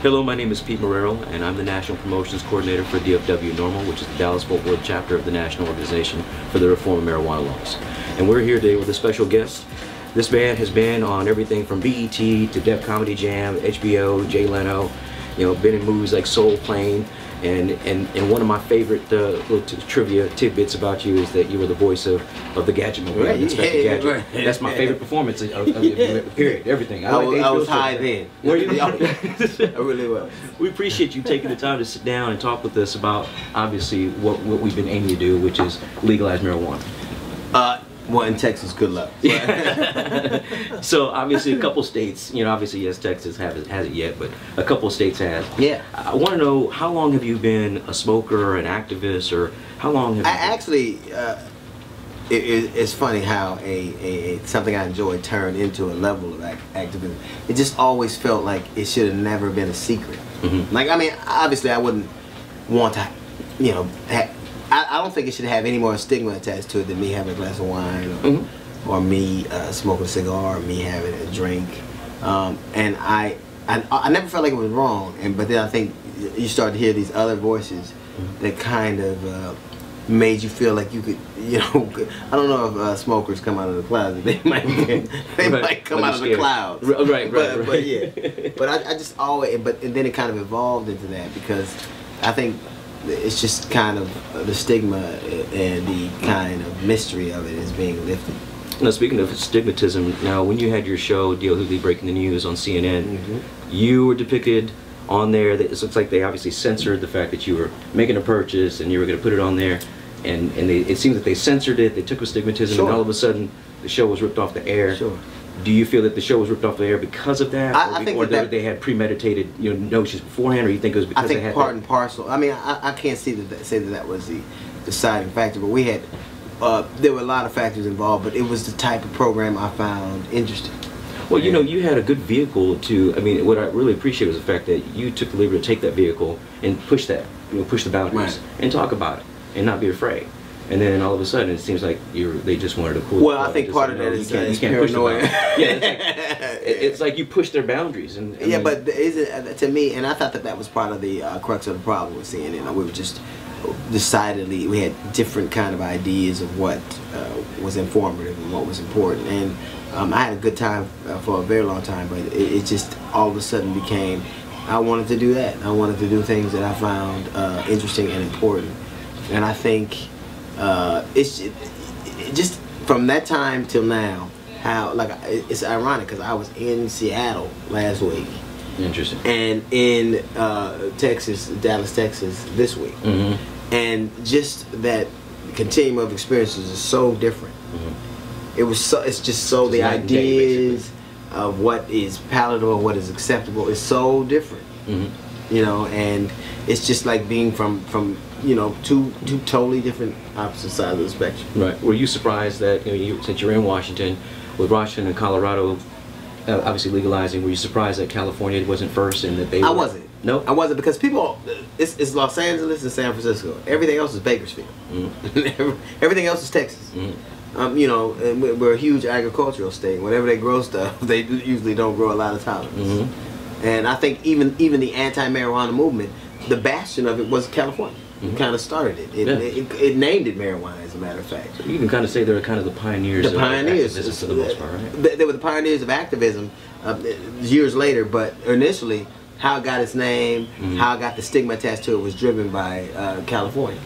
Hello, my name is Pete Marrero, and I'm the National Promotions Coordinator for DFW Norml, which is the Dallas-Fort Worth chapter of the National Organization for the Reform of Marijuana Laws. And we're here today with a special guest. This man has been on everything from BET to Def Comedy Jam, HBO, Jay Leno, been in movies like Soul Plane. And one of my favorite little trivia tidbits about you is that you were the voice of the Gadget movie. Right. Gadget. Right. That's my favorite performance of period. Everything. I was high then. Were you? I really was. We appreciate you taking the time to sit down and talk with us about obviously what we've been aiming to do, which is legalize marijuana. Well, in Texas, good luck. So obviously a couple states, obviously yes, Texas hasn't yet, but a couple states have. Yeah. I want to know, how long have you been a smoker or an activist, or how long have you been? Actually, it's funny how something I enjoyed turned into a level of activism. It just always felt like it should have never been a secret. Mm-hmm. Like, I mean, obviously I wouldn't want to, I don't think it should have any more stigma attached to it than me having a glass of wine, or me smoking a cigar, or me having a drink. And I never felt like it was wrong. But then I think you start to hear these other voices that kind of made you feel like you could, I don't know if smokers come out of the closet. They might come out of the clouds. Right. But yeah. But I just always, and then it kind of evolved into that, because I think it's just kind of the stigma and the kind of mystery of it is being lifted. Now, speaking of stigmatism, now when you had your show, Hughley Breaking the News on CNN, you were depicted on there. That it looks like they obviously censored the fact that you were making a purchase and you were going to put it on there, and it seems that they censored it. They took with stigmatism, and all of a sudden the show was ripped off the air. Sure. Do you feel that the show was ripped off the air because of that, I think or that they had premeditated notions beforehand, or you think it was because they had part and parcel. I mean, I can't say that was the deciding factor, but we had there were a lot of factors involved, but it was the type of program I found interesting. Well, you had a good vehicle to. I mean, what I really appreciate was the fact that you took the liberty to take that vehicle and push that, push the boundaries, and talk about it and not be afraid. And then all of a sudden, it seems like they just wanted to cool. Well, I think part of that is you can't push them. Yeah, it's like you push their boundaries. And yeah, but to me, and I thought that was part of the crux of the problem with CNN. We were just decidedly, we had different kind of ideas of what was informative and what was important. And I had a good time for a very long time, but it just all of a sudden became, I wanted to do that. I wanted to do things that I found interesting and important. And I think it's just from that time till now, how it's ironic, because I was in Seattle last week. Interesting. And in Texas, Dallas, Texas this week. And just that continuum of experiences is so different. It's just so, the ideas of what is palatable, what is acceptable is so different. And it's just like being from two totally different opposite sides of the spectrum. Right. Were you surprised that since you're in Washington, with Washington and Colorado obviously legalizing, were you surprised that California wasn't first and that they were? I wasn't. No, I wasn't, because people, it's Los Angeles and San Francisco. Everything else is Bakersfield. Everything else is Texas. And we're a huge agricultural state. Whenever they grow stuff, they usually don't grow a lot of tolerance. And I think even the anti-marijuana movement, the bastion of it was California. Kind of started it. It named it marijuana, as a matter of fact. So you can kind of say they're kind of the pioneers. The pioneers, of activism for the most part, right? They were the pioneers of activism years later, but initially, how it got its name, how it got the stigma attached to it, was driven by California.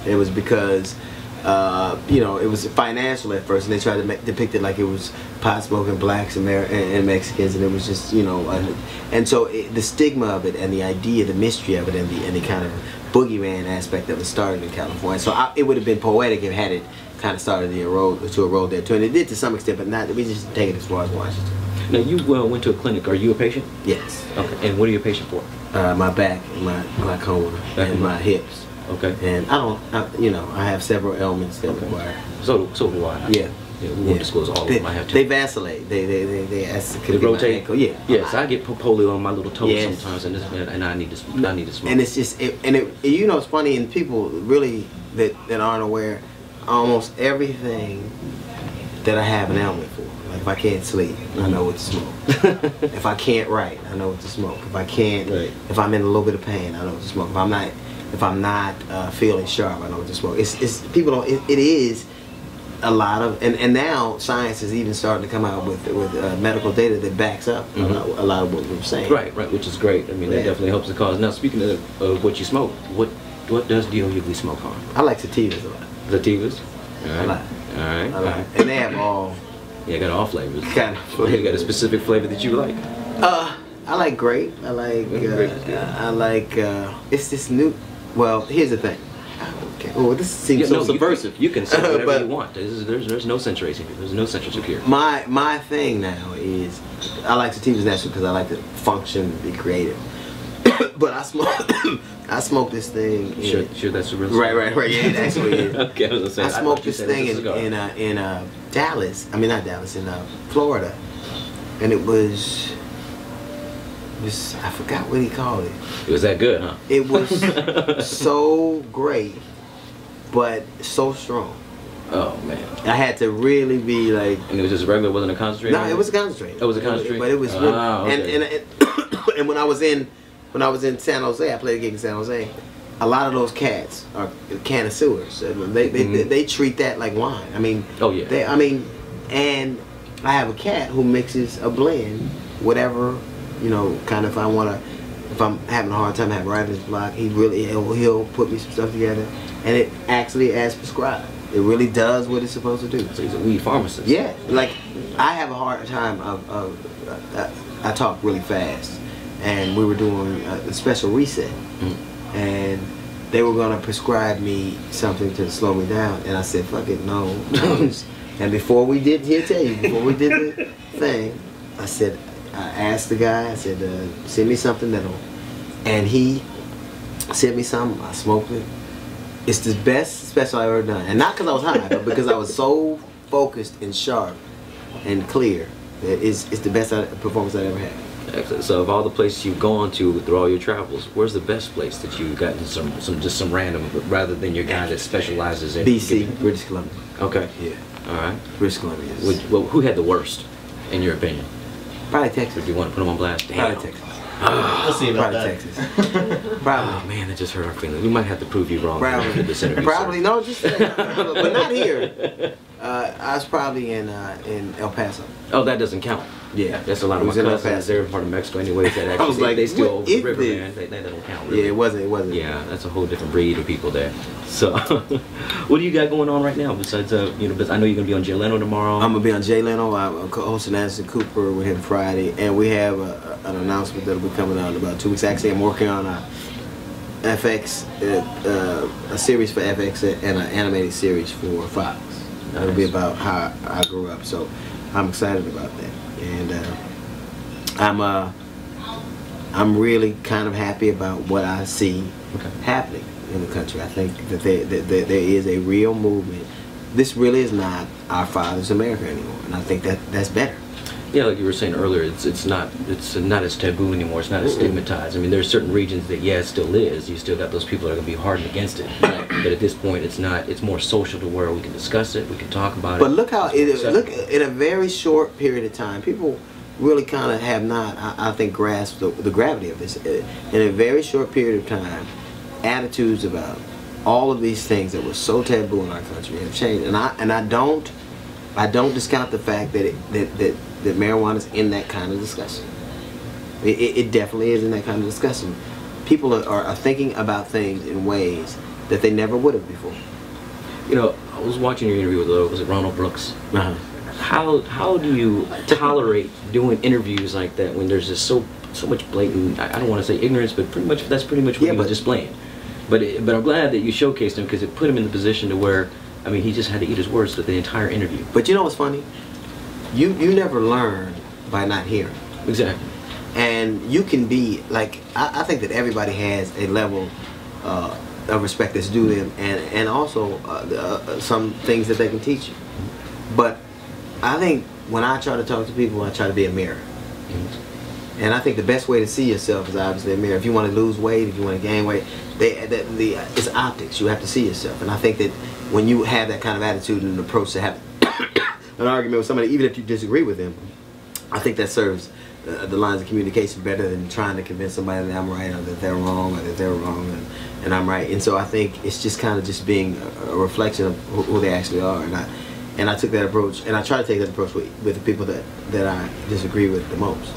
It was because it was financial at first, and they tried to depict it like it was pot smoking blacks and Mexicans, and it was just and so the stigma of it, and the idea, the mystery of it, and the kind of boogeyman aspect of it started in California. So it would have been poetic if had it kind of started to erode there too, and it did to some extent, but not. We just take it as far as Washington. Now, you went to a clinic. Are you a patient? Yes. Okay. And what are you a patient for? My back, and my glaucoma, and my hips. Okay. And I have several ailments that require. So do I. Yeah. We won't disclose all of them. I have to. They vacillate. They rotate. Ankle. Yeah. Yes, I get polio on my little toes sometimes, and I need to smoke. And it's just it's funny, and people really that aren't aware, almost everything that I have an ailment for. Like If I can't sleep, I know what to smoke. If I can't write, I know what to smoke. If I can't, if I'm in a little bit of pain, I know what to smoke. If I'm not feeling sharp, I know what to smoke. It's people don't. It is a lot of, and now science is even starting to come out with medical data that backs up a lot of what we're saying. Right, which is great. I mean, that definitely helps the cause. Now, speaking of what you smoke, what does D.O. Hughley smoke on? I like sativas a lot. Sativas? All right. I like. And they have all. Yeah, got all flavors. Kind of flavors. You got a specific flavor that you like? I like grape. I like. It's this new. Well, here's the thing. Okay. Oh, this seems so subversive. You can say whatever you want. There's no censorship. There's no censorship here. My thing now is I like sativas naturally because I like to function, be creative. But I smoke this thing. Sure, that's a real. Right. Yeah, it actually is. Okay, I smoked this thing in Dallas. I mean, not Dallas, in Florida, and it was. I forgot what he called it. It was that good, huh? It was so great, but so strong. Oh man! I had to really be like. And it was just regular, wasn't a concentrate? No, it was a concentrate. It was a concentrate, but it was. Really, okay. And when I was in San Jose, I played a gig in San Jose. A lot of those cats are cannasseurs. They treat that like wine. I mean. Oh yeah. And I have a cat who mixes a blend, whatever. You know, kind of if I'm having a hard time having writer's block, he'll put me some stuff together, and it actually as prescribed. It really does what it's supposed to do. So he's a weed pharmacist. Yeah, like I have a hard time I talk really fast, and we were doing a special reset, and they were gonna prescribe me something to slow me down, and I said, fuck it, no. And before we did the thing, I asked the guy, I said, send me something and he sent me something, I smoked it. It's the best special I've ever done. And not because I was high, but because I was so focused and sharp and clear that it's the best performance I've ever had. Excellent. So of all the places you've gone to through all your travels, where's the best place that you've gotten some random, rather than your guy that specializes in? BC, British Columbia. Okay. Yeah. All right. British Columbia. Well, who had the worst, in your opinion? Probably Texas. Do you want to put them on blast? Probably Texas. We'll see about Probably that. Texas. Probably. Oh man, that just hurt our feelings. We might have to prove you wrong. Probably. This interview, Probably. sir. No, just but not here. I was probably in El Paso. Oh, that doesn't count. Yeah, that's a lot of my cousins. They're part of Mexico, anyways. That actually, I was like, they still over the what river, is man. They don't count. Really. Yeah, it wasn't. Yeah, that's a whole different breed of people there. So, what do you got going on right now? Besides, but I know you're gonna be on Jay Leno tomorrow. I'm gonna be on Jay Leno. I'm hosting Addison Cooper with him Friday, and we have an announcement that'll be coming out in about 2 weeks. Actually, I'm working on a FX, a series for FX and an animated series for Fox. Nice. It'll be about how I grew up, so I'm excited about that, and I'm really kind of happy about what I see happening in the country. I think that there is a real movement. This really is not our father's America anymore, and I think that's better. Yeah, like you were saying earlier, it's not as taboo anymore. It's not as stigmatized. I mean, there's certain regions that it still is. You still got those people that are gonna be hardened against it. Right. But at this point, it's not. It's more social to where we can discuss it, we can talk about it. But look how look in a very short period of time, people really kind of have not, I think, grasped the gravity of this. In a very short period of time, attitudes about all of these things that were so taboo in our country have changed. And I don't discount the fact that that marijuana is in that kind of discussion. It definitely is in that kind of discussion. People are thinking about things in ways that they never would have before. You know, I was watching your interview with was it Ronald Brooks? Uh-huh. How do you tolerate doing interviews like that when there's just so much blatant, I don't want to say ignorance, but that's pretty much what he was displaying. But I'm glad that you showcased him, because it put him in the position to where, I mean, he just had to eat his words for the entire interview. But you know what's funny? You never learn by not hearing. Exactly. And you can be like, I think that everybody has a level of respect that's due them, and also some things that they can teach you. But I think when I try to talk to people, I try to be a mirror. And I think the best way to see yourself is obviously a mirror. If you want to lose weight, if you want to gain weight, it's optics. You have to see yourself. And I think that when you have that kind of attitude and approach to have an argument with somebody, even if you disagree with them, I think that serves the lines of communication better than trying to convince somebody that I'm right or that they're wrong or that they're wrong and I'm right. And so I think it's just kind of just being a reflection of who they actually are. And I took that approach, and I try to take that approach with the people that I disagree with the most.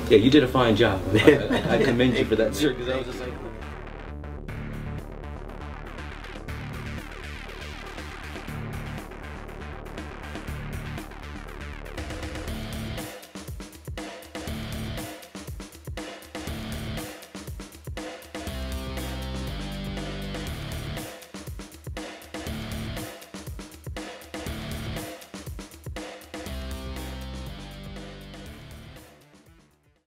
Yeah, you did a fine job. I commend you for that, sir. 'Cause I was just like.